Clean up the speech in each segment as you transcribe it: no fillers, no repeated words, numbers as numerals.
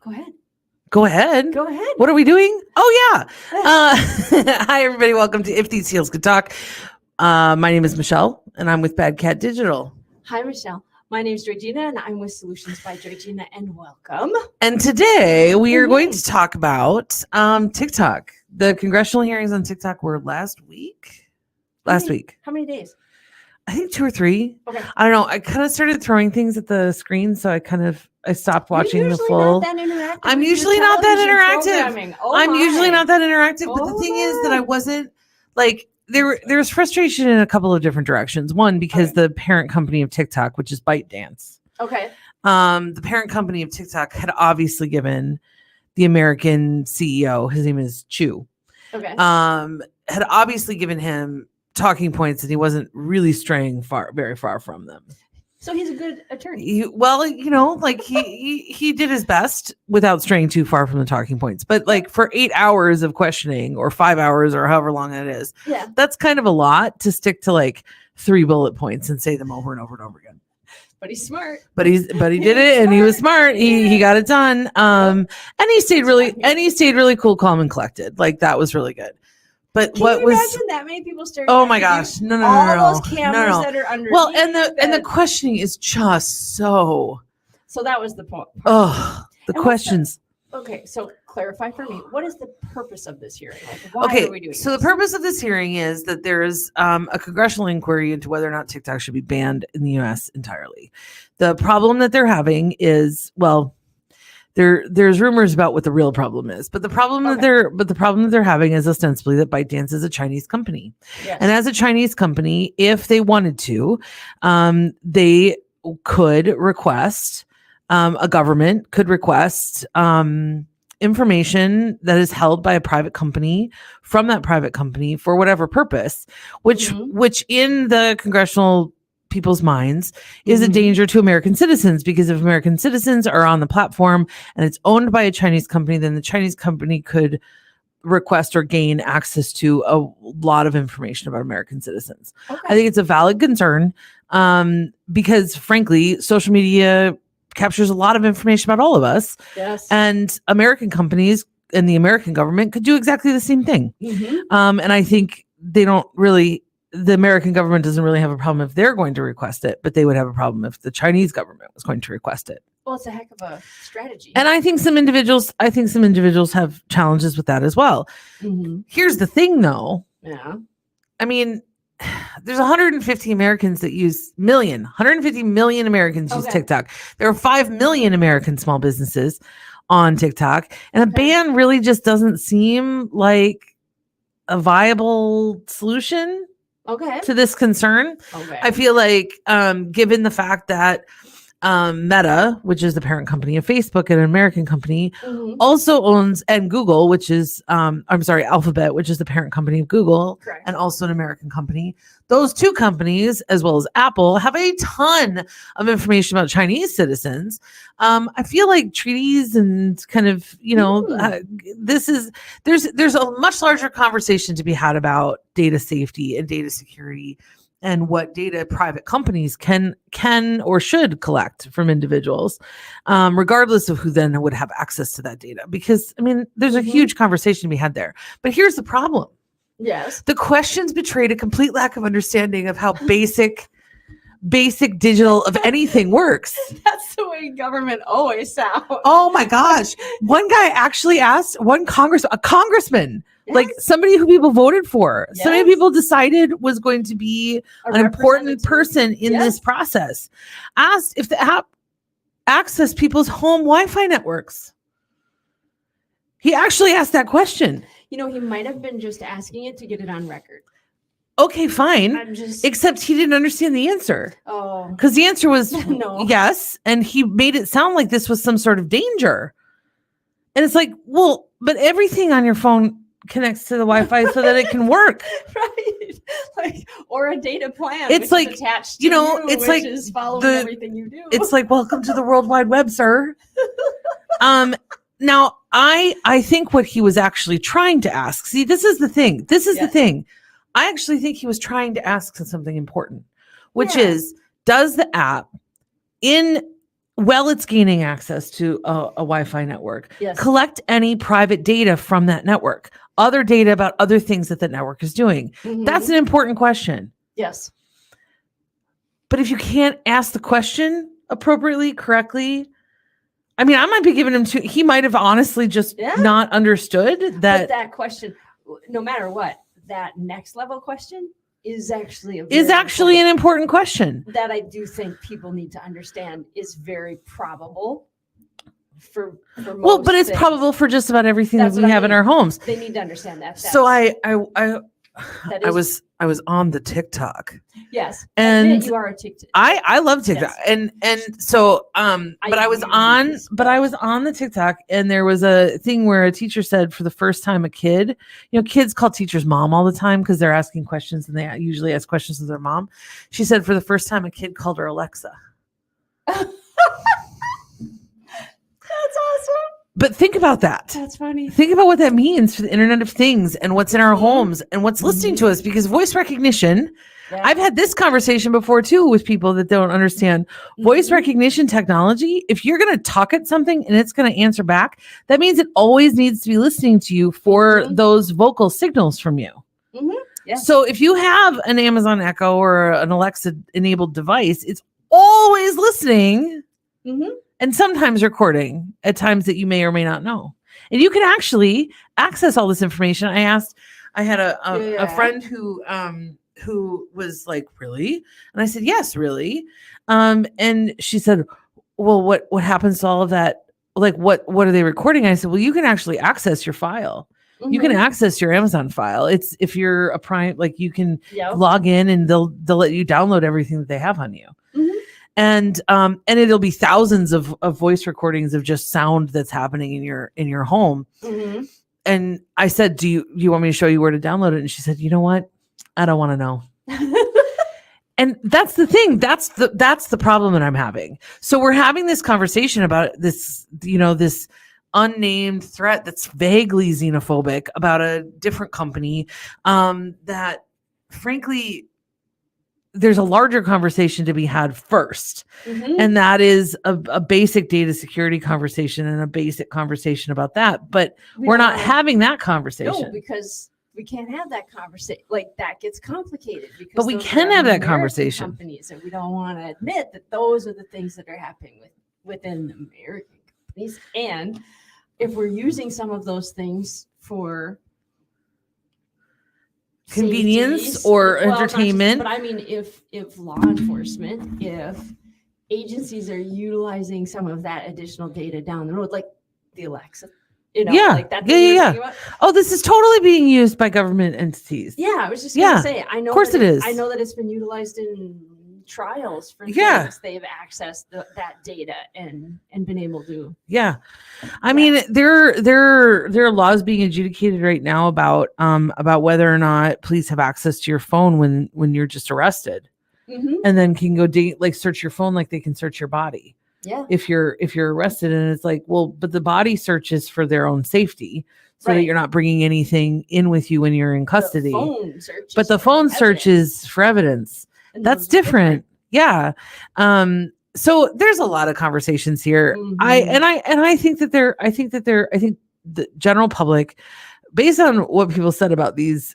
Go ahead. Go ahead. Go ahead. What are we doing? Oh, yeah. Hi, everybody. Welcome to If These Heels Could Talk. My name is Michelle, and I'm with Bad Cat Digital. Hi, Michelle. My name is Georgina, and I'm with Solutions by Georgina, and welcome. And today we are going to talk about TikTok. The congressional hearings on TikTok were last week. How many days? I think 2 or 3. Okay. I don't know. I kind of started throwing things at the screen, so I stopped watching the full. I'm usually not that interactive. I'm usually not that interactive, but the thing is that I wasn't like there was frustration in a couple of different directions. One, because the parent company of TikTok, which is ByteDance. Okay. The parent company of TikTok had obviously given the American CEO, his name is Chu. Okay. Had obviously given him talking points, and he wasn't really straying very far from them. So he's a good attorney. He did his best without straying too far from the talking points. But like for 8 hours of questioning, or 5 hours, or however long it is, that's kind of a lot to stick to like 3 bullet points and say them over and over and over again. But he's smart. But he did it, and he was smart. He got it done. And he stayed really cool, calm, and collected. Like that was really good. But Can you imagine that many people staring? Oh my gosh! No! All those cameras that are underneath. Well, and the questioning is just so. So that was the point. Oh, the questions. Okay, so clarify for me. What is the purpose of this hearing? Like, why are we doing so the purpose of this hearing is that there's a congressional inquiry into whether or not TikTok should be banned in the U.S. entirely. The problem that they're having is, well, there's rumors about what the real problem is, but the problem that they're having is ostensibly that ByteDance is a Chinese company. Yes. And as a Chinese company, if they wanted to, they could request, a government could request information that is held by a private company from that private company for whatever purpose, which in the congressional people's minds is a danger to American citizens, because if American citizens are on the platform and it's owned by a Chinese company, then the Chinese company could request or gain access to a lot of information about American citizens. Okay. I think it's a valid concern because frankly, social media captures a lot of information about all of us. Yes. And American companies and the American government could do exactly the same thing. And I think the American government doesn't really have a problem if they're going to request it, but they would have a problem if the Chinese government was going to request it. Well, it's a heck of a strategy. And I think some individuals have challenges with that as well. Here's the thing though. Yeah. I mean, there's 150 Americans that use 150 million Americans use TikTok. There are 5 million American small businesses on TikTok, and a ban really just doesn't seem like a viable solution to this concern. I feel like given the fact that Meta, which is the parent company of Facebook, and an American company, also owns, and Google, which is Alphabet, which is the parent company of Google, and also an American company. Those two companies, as well as Apple, have a ton of information about Chinese citizens. I feel like treaties and kind of, there's a much larger conversation to be had about data safety and data security, and what data private companies can or should collect from individuals, regardless of who then would have access to that data. Because, I mean, there's a huge conversation to be had there. But here's the problem. Yes. The questions betrayed a complete lack of understanding of how basic digital of anything works. That's the way government always sounds. Oh my gosh. One guy actually asked a congressman, like somebody who people voted for, so many people decided was going to be an important person in this process, asked if the app accessed people's home Wi-Fi networks. He actually asked that question. He might have been just asking it to get it on record. Okay, fine. Except he didn't understand the answer. Oh. Because the answer was no. Yes. And he made it sound like this was some sort of danger. And it's like, well, but everything on your phone connects to the Wi-Fi so that it can work. Right. Or a data plan. It's like, attached to it's which like is following everything you do. It's like, welcome to the World Wide Web, sir. Now, I think what he was actually trying to ask, see, this is the thing. The thing. I actually think he was trying to ask something important, which is, does the app in while it's gaining access to a Wi-Fi network, Yes. collect any private data from that network, other data about other things that the network is doing. Mhm. That's an important question. Yes. But if you can't ask the question appropriately, correctly, I mean, I might be giving him he might have honestly just not understood But that that question, no matter what, that next level question is actually an important question. that I do think people need to understand is very probable for most But it's things. probable for just about everything That's that we what I have in mean. our homes. They need to understand that. So That I was on the TikTok. Yes. And admit you are a TikTok. I love TikTok. Yes. And so but I was on the TikTok, and there was a thing where a teacher said for the first time a kid, kids call teachers mom all the time because they're asking questions, and they usually ask questions of their mom. She said for the first time a kid called her Alexa. That's awesome. But think about that. That's funny. Think about what that means for the Internet of Things and what's in our homes and what's listening to us, because voice recognition, I've had this conversation before too with people that don't understand voice recognition technology. If you're going to talk at something and it's going to answer back, that means it always needs to be listening to you for those vocal signals from you. Yes. So if you have an Amazon Echo or an Alexa enabled device, it's always listening. And sometimes recording at times that you may or may not know. And you can actually access all this information. I had a friend who was like, really? And I said, yes, really. And she said, well, what happens to all of that? Like, what are they recording? I said, well, you can actually access your file. You can access your Amazon file. It's, if you're a Prime, like you can log in and they'll let you download everything that they have on you. And it'll be thousands of voice recordings of just sound that's happening in your home. And I said, do you want me to show you where to download it? And she said, you know what? I don't want to know. And that's the thing. That's the problem that I'm having. So we're having this conversation about this, this unnamed threat that's vaguely xenophobic about a different company, that frankly, there's a larger conversation to be had first. And that is a basic data security conversation and a basic conversation about that. But we're not having that conversation. No, because we can't have that conversation. Like, that gets complicated. But we can have that conversation. Companies, and we don't want to admit that those are the things that are happening within American companies. And if we're using some of those things for convenience or entertainment, but I mean, if law enforcement, if agencies are utilizing some of that additional data down the road, like the Alexa, like that. Oh, this is totally being used by government entities. Yeah, I was just gonna say, I know. Of course, it is. I know that it's been utilized in trials for things. They've accessed that data and been able to. Yeah, I mean, there are laws being adjudicated right now about whether or not police have access to your phone when you're just arrested, and then can go search your phone like they can search your body. Yeah. If you're arrested, and it's like, well, but the body search is for their own safety, so that you're not bringing anything in with you when you're in custody. But the phone search is for evidence. That's different. Yeah. So there's a lot of conversations here. I think the general public, based on what people said about these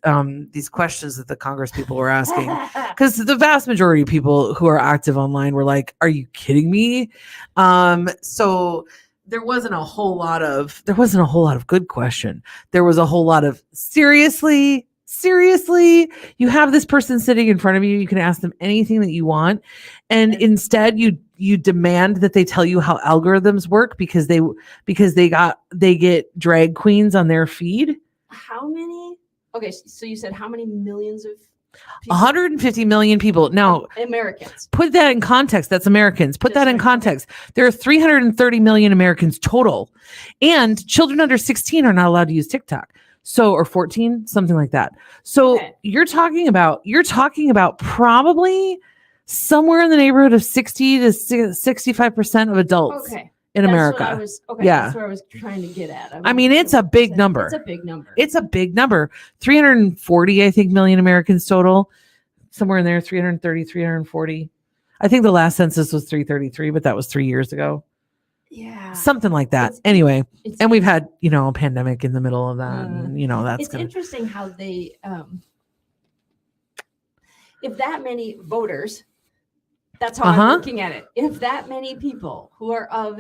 questions that the Congress people were asking, because the vast majority of people who are active online were like, are you kidding me? So there wasn't a whole lot of good question. There was a whole lot of seriously, you have this person sitting in front of you. You can ask them anything that you want. And instead you demand that they tell you how algorithms work because they get drag queens on their feed. How many? Okay. So you said how many millions of people? 150 million people. Now, Americans. Put that in context. That's Americans. Put that in context. There are 330 million Americans total, and children under 16 are not allowed to use TikTok. So, or 14, something like that. So you're talking about probably somewhere in the neighborhood of 60 to 65% of adults in America. That's where I was trying to get at. I mean, it's a big number. It's a big number. 340, I think, million Americans total. Somewhere in there, 330, 340. I think the last census was 333, but that was 3 years ago. Yeah. Something like that. Anyway, and we've had, a pandemic in the middle of that. And, that's it's interesting how they, if that many voters, that's how I'm looking at it. If that many people who are of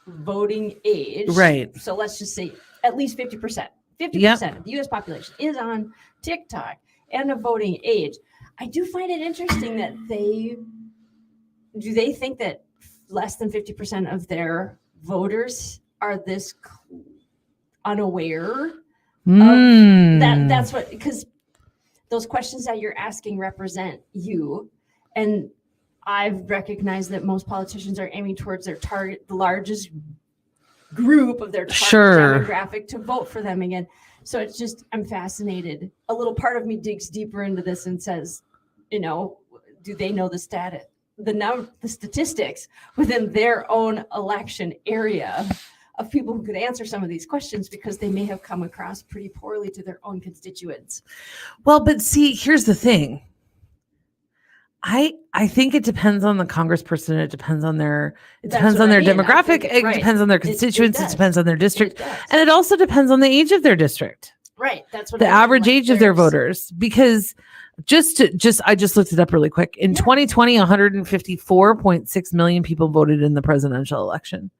voting age, right? So let's just say at least 50% of the U.S. population is on TikTok and of voting age. I do find it interesting that they think that less than 50% of their voters are this unaware of that. That's what, because those questions that you're asking represent you. And I've recognized that most politicians are aiming towards their target, the largest group of their target demographic to vote for them again. So it's just, I'm fascinated. A little part of me digs deeper into this and says, do they know the status, the statistics within their own election area of people who could answer some of these questions, because they may have come across pretty poorly to their own constituents. Well, but see, here's the thing. I think it depends on the congressperson. It depends on their demographic. It depends on their constituents. It depends on their district. And it also depends on the age of their district. Right. That's what the average age of their voters. Because I just looked it up really quick. In 2020, 154.6 million people voted in the presidential election.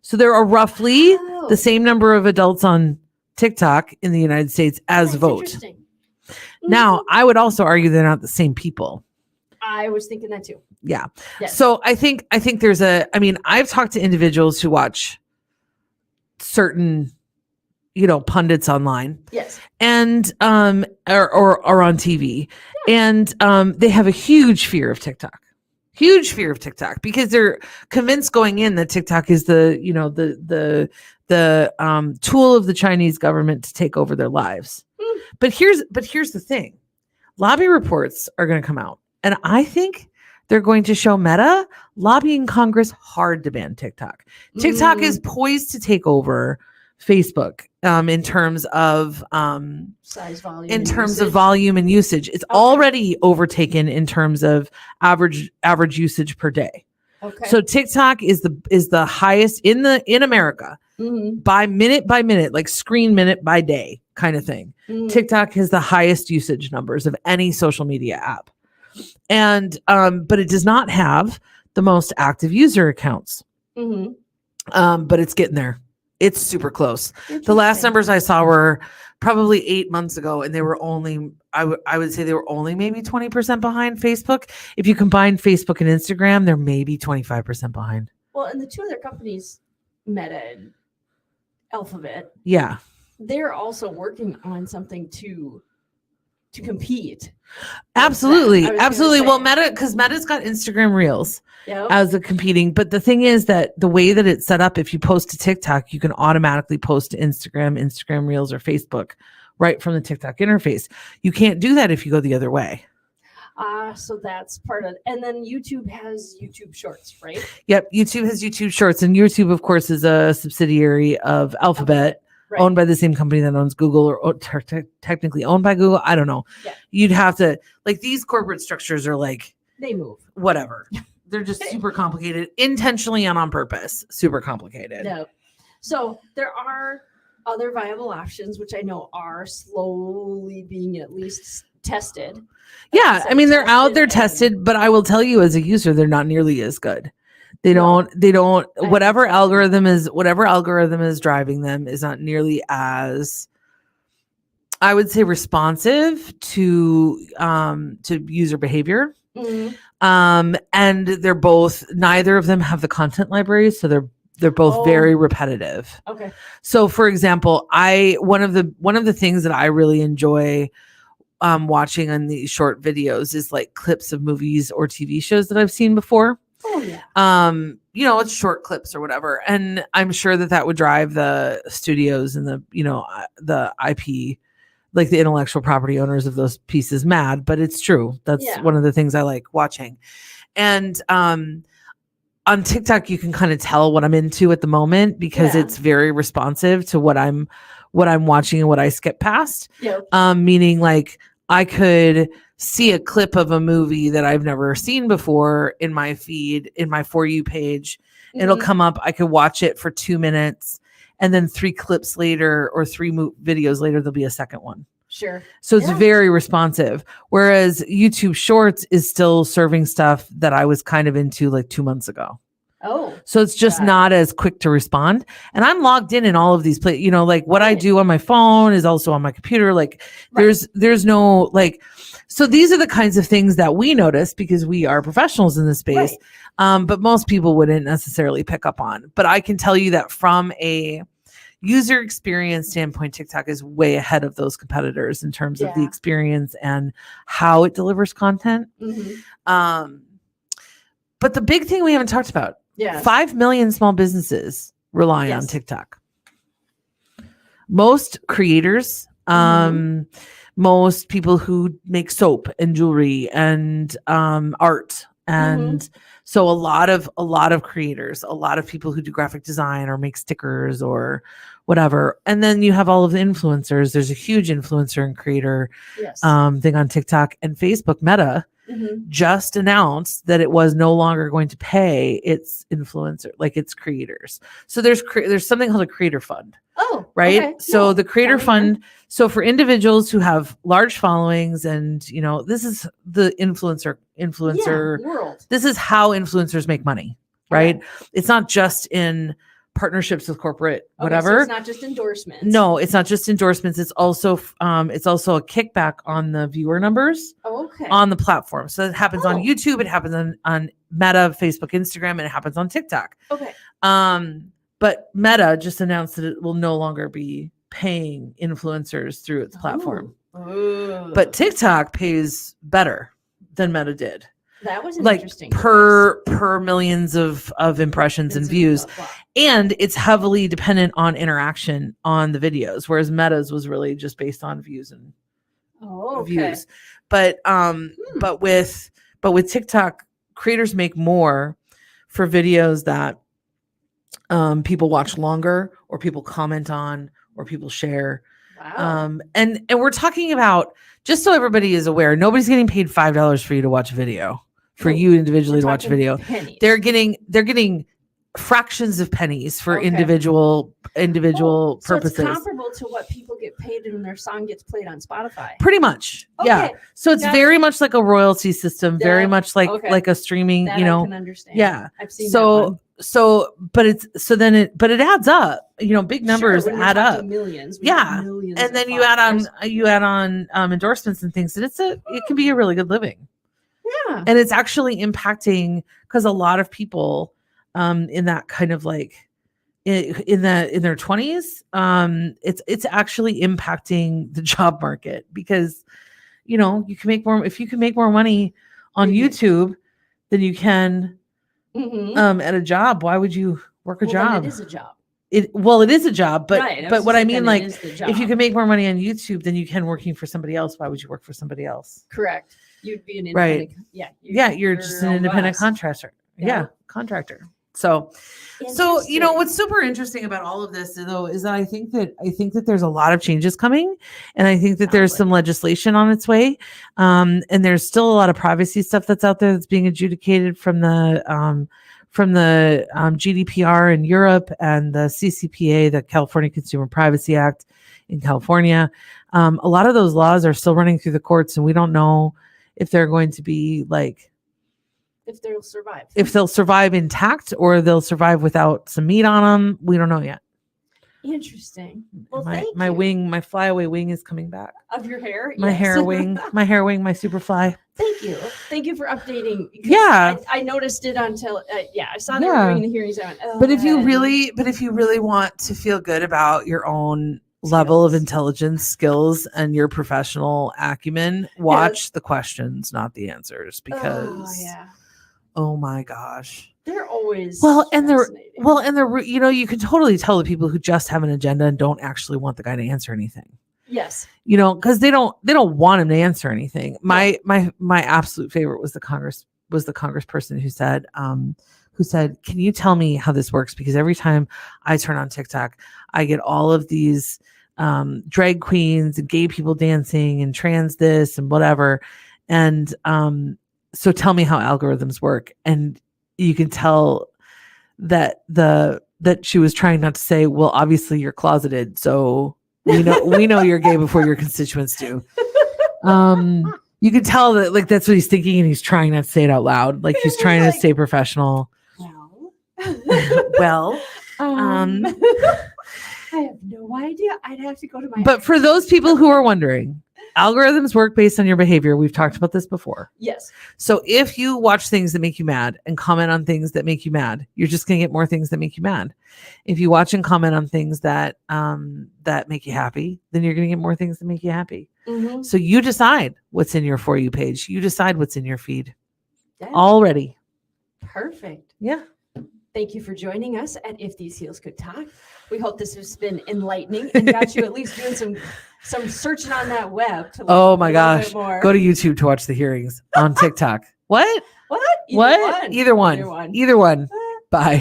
So there are roughly the same number of adults on TikTok in the United States as vote. Now, I would also argue they're not the same people. I was thinking that too. Yeah. Yes. So I think there's I've talked to individuals who watch certain, pundits online. Yes. And or on TV. Yeah. And they have a huge fear of TikTok. Huge fear of TikTok, because they're convinced going in that TikTok is the tool of the Chinese government to take over their lives. But here's the thing. Lobby reports are going to come out. And I think they're going to show Meta lobbying Congress hard to ban TikTok. TikTok is poised to take over Facebook in terms of size, volume, of volume and usage. It's already overtaken in terms of average usage per day. Okay. So TikTok is the highest in America by minute, like screen minute by day kind of thing. TikTok has the highest usage numbers of any social media app. And but it does not have the most active user accounts. But it's getting there. It's super close. The last numbers I saw were probably 8 months ago, and they were only, I would say they were only maybe 20% behind Facebook. If you combine Facebook and Instagram, they're maybe 25% behind. Well, and the two other companies, Meta and Alphabet, they're also working on something to compete. Absolutely. Well, Meta's got Instagram Reels as a competing. But the thing is that the way that it's set up, if you post to TikTok, you can automatically post to Instagram Reels, or Facebook right from the TikTok interface. You can't do that if you go the other way. So that's part of, and then YouTube has YouTube Shorts, right? Yep. YouTube has YouTube Shorts, and YouTube, of course, is a subsidiary of Alphabet. Right. Owned by the same company that owns Google, or technically owned by Google. I don't know. Yeah. You'd have to, like, these corporate structures are like, they move. Whatever. They're just super complicated, intentionally and on purpose. Super complicated. No. So there are other viable options, which I know are slowly being at least tested. Yeah. They're out there tested, but I will tell you, as a user, they're not nearly as good. They don't, whatever algorithm is driving them is not nearly as, I would say, responsive to user behavior. And they're both, neither of them have the content libraries. So they're both very repetitive. Okay. So for example, one of the things that I really enjoy watching on these short videos is like clips of movies or TV shows that I've seen before. Oh yeah. It's short clips or whatever. And I'm sure that would drive the studios and the IP, like the intellectual property owners of those pieces, mad, but it's true. That's one of the things I like watching. And on TikTok, you can kind of tell what I'm into at the moment, because it's very responsive to what I'm watching and what I skip past. Yep. Meaning, like, I could see a clip of a movie that I've never seen before in my feed, in my For You page. It'll come up. I could watch it for 2 minutes, and then 3 clips later or 3 videos later, there'll be a second one. Sure. So it's very responsive. Whereas YouTube Shorts is still serving stuff that I was kind of into like 2 months ago. Oh. So it's just not as quick to respond. And I'm logged in all of these places. You know, like what I do on my phone is also on my computer. Like there's no like, so these are the kinds of things that we notice because we are professionals in this space. But most people wouldn't necessarily pick up on. But I can tell you that from a user experience standpoint, TikTok is way ahead of those competitors in terms of the experience and how it delivers content. But the big thing we haven't talked about, 5 million small businesses rely on TikTok. Most creators, most people who make soap and jewelry and art, and so a lot of creators, a lot of people who do graphic design or make stickers or whatever. And then you have all of the influencers. There's a huge influencer and creator thing on TikTok, and Facebook Meta just announced that it was no longer going to pay its influencer, like its creators. So there's something called a creator fund. Oh, right. Okay. So the creator fund. So for individuals who have large followings, and you know, this is the influencer world. This is how influencers make money, right? It's not just in partnerships with corporate whatever. So it's not just endorsements. No, it's not just endorsements. It's also a kickback on the viewer numbers on the platform. So it happens on YouTube, it happens on Meta, Facebook, Instagram, and it happens on TikTok. But Meta just announced that it will no longer be paying influencers through its platform. But TikTok pays better than Meta did. That was interesting. Per millions of impressions and views. And it's heavily dependent on interaction on the videos, whereas Meta's was really just based on views and views. But with TikTok, creators make more for videos that people watch longer, or people comment on, or people share. Wow. And we're talking about, just so everybody is aware, nobody's getting paid $5 for you to watch a video, for you individually to watch a video. Pennies. They're getting fractions of pennies for individual purposes. So it's comparable to what people get paid when their song gets played on Spotify. Pretty much. Yeah. So it's very much like a royalty system, very much like a streaming, that you know. I can understand. Yeah. I've seen that one. But it adds up, you know, big numbers add up. Millions. Millions, and then you add on endorsements and things, and it can be a really good living. Yeah. And it's actually impacting, because a lot of people in that kind of like in their 20s, it's actually impacting the job market, because you know, you can make more if you can make more money on YouTube than you can at a job. Why would you work a job? It is a job. It is a job, but what I mean, like, if you can make more money on YouTube than you can working for somebody else, why would you work for somebody else? Correct. You'd be an independent. You're just an independent contractor. Contractor. So you know, what's super interesting about all of this, though, is that I think that there's a lot of changes coming, and I think that there's some legislation on its way, and there's still a lot of privacy stuff that's out there that's being adjudicated from the GDPR in Europe and the CCPA, the California Consumer Privacy Act in California. A lot of those laws are still running through the courts, and we don't know if they're going to be like, if they'll survive. If they'll survive intact, or they'll survive without some meat on them. We don't know yet. Interesting. Well, my flyaway wing is coming back. Of your hair? My hair wing, my super fly. Thank you for updating. Yeah. I noticed it until, I saw they were doing the hearings. I went, but if you really want to feel good about your own level of intelligence, skills, and your professional acumen, watch the questions, not the answers, because oh my gosh, they're always and they're you know, you can totally tell the people who just have an agenda and don't actually want the guy to answer anything. Yes. You know, because they don't want him to answer anything. My absolute favorite was the congressperson who said, can you tell me how this works? Because every time I turn on TikTok, I get all of these drag queens and gay people dancing and trans this and whatever. And so tell me how algorithms work. And you can tell that she was trying not to say, well, obviously you're closeted, so we know you're gay before your constituents do. You can tell that like that's what he's thinking, and he's trying not to say it out loud. Like he's trying to stay professional. Well, I have no idea. I'd have to go to my. But for those people who are wondering, algorithms work based on your behavior. We've talked about this before. Yes. So if you watch things that make you mad and comment on things that make you mad, you're just going to get more things that make you mad. If you watch and comment on things that that make you happy, then you're going to get more things that make you happy. Mm-hmm. So you decide what's in your For You page. You decide what's in your feed. Yeah. Already. Perfect. Yeah. Thank you for joining us at If These Heels Could Talk. We hope this has been enlightening and got you at least doing some searching on that web. To Oh my gosh. More. Go to YouTube to watch the hearings on TikTok. What? What? Either one. Bye.